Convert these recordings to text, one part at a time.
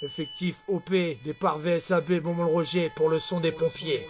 Effectif OP, départ VSAB, Beaumont le Roger pour le son des pompiers.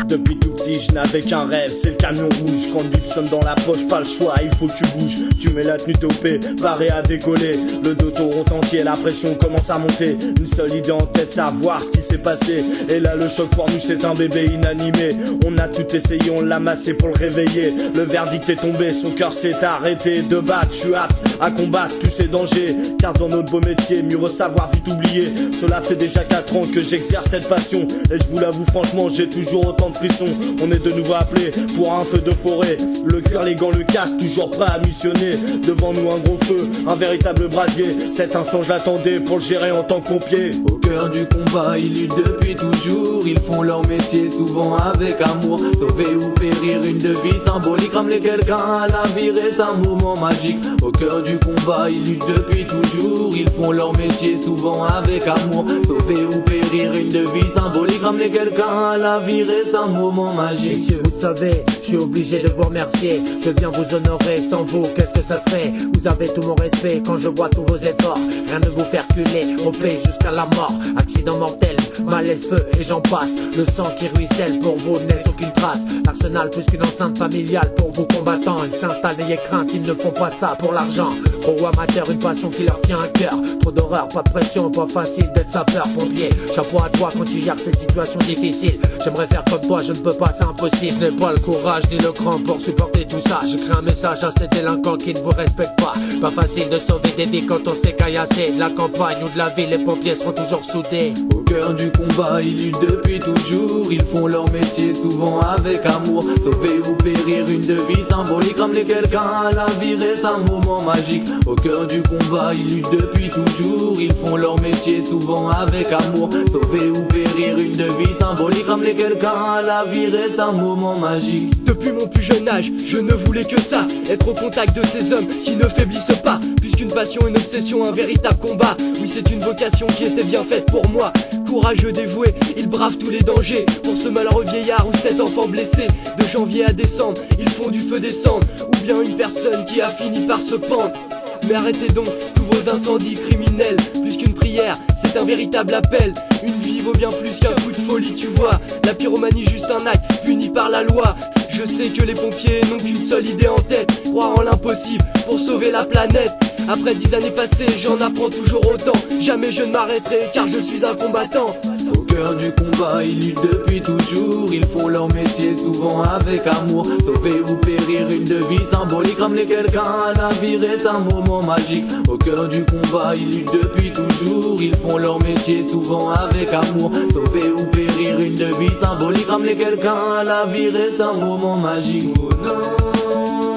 Depuis tout petit je n'avais qu'un rêve, c'est le camion rouge. Quand le bip sonne dans la poche, pas le choix, il faut que tu bouges. Tu mets la tenue topée, paré à décoller. Le dos tourne entier, la pression commence à monter. Une seule idée en tête, savoir ce qui s'est passé. Et là le choc pour nous c'est un bébé inanimé. On a tout essayé, on l'a massé pour le réveiller. Le verdict est tombé, son cœur s'est arrêté de battre. Je suis apte à combattre tous ces dangers, car dans notre beau métier, mieux vaut savoir vite oublier. Cela fait déjà 4 ans que j'exerce cette passion. Et je vous l'avoue franchement, j'ai toujours autant de frissons. On est de nouveau appelé pour un feu de forêt. Le cuir, les gants, le casque, toujours prêt à missionner. Devant nous un gros feu, un véritable brasier. Cet instant je l'attendais pour le gérer en tant que pompier. Au cœur du combat, ils luttent depuis toujours. Ils font leur métier souvent avec amour. Sauver ou périr, une devise symbolique. Ramener quelqu'un à la vie reste un moment magique. Au cœur du combat, ils luttent depuis toujours. Ils font leur métier souvent avec amour. Sauver ou périr, une devise symbolique. Ramener quelqu'un à la vie reste un moment magique. Messieurs, vous savez, je suis obligé de vous remercier. Je viens vous honorer, sans vous, qu'est-ce que ça serait? Vous avez tout mon respect quand je vois tous vos efforts. Rien ne vous fait reculer, on paye jusqu'à la mort. Accident mortel, malaise, feu et j'en passe. Le sang qui ruisselle pour vous ne laisse aucune trace. L'arsenal plus qu'une enceinte familiale pour vous combattants. Ils s'installent, n'ayez crainte, ils ne font pas ça pour l'argent. Pro amateur, une passion qui leur tient à cœur. Trop d'horreur, pas de pression, pas facile d'être sapeur pompier. Chapeau à toi quand tu gères ces situations difficiles. J'aimerais faire comme toi, je ne peux pas, c'est impossible. Je n'ai pas le courage ni le cran pour supporter tout ça. Je crée un message à ces délinquants qui ne vous respectent pas. Pas facile de sauver des vies quand on se fait caillasser. De la campagne ou de la ville, les pompiers seront toujours soudés. Au cœur du combat, ils luttent depuis toujours. Ils font leur métier souvent avec amour. Sauver ou périr, une devise symbolique. Ramener quelqu'un à la vie reste un moment magique. Au cœur du combat, ils luttent depuis toujours. Ils font leur métier souvent avec amour. Sauver ou périr, une devise symbolique. Ramener quelqu'un à la vie reste un moment magique. Depuis mon plus jeune âge, je ne voulais que ça, être au contact de ces hommes qui ne faiblissent pas. Puisqu'une passion, une obsession, un véritable combat. Oui, c'est une vocation qui était bien faite pour moi. Courageux, dévoué, ils bravent tous les dangers. Pour ce malheureux vieillard ou cet enfant blessé, de janvier à décembre, ils font du feu descendre. Ou bien une personne qui a fini par se pendre. Mais arrêtez donc tous vos incendies criminels. Plus qu'une prière, c'est un véritable appel. Une vie vaut bien plus qu'un coup de folie, tu vois. La pyromanie juste un acte puni par la loi. Je sais que les pompiers n'ont qu'une seule idée en tête, croire en l'impossible pour sauver la planète. Après 10 années passées, j'en apprends toujours autant. Jamais je ne m'arrêterai car je suis un combattant. Au cœur du combat, ils luttent depuis toujours. Ils font leur métier souvent avec amour. Sauver ou périr, une devise symbolique. Ramener quelqu'un à la vie reste un moment magique. Au cœur du combat, ils luttent depuis toujours. Ils font leur métier souvent avec amour. Sauver ou périr, une devise symbolique. Ramener quelqu'un à la vie reste un moment magique. Oh non.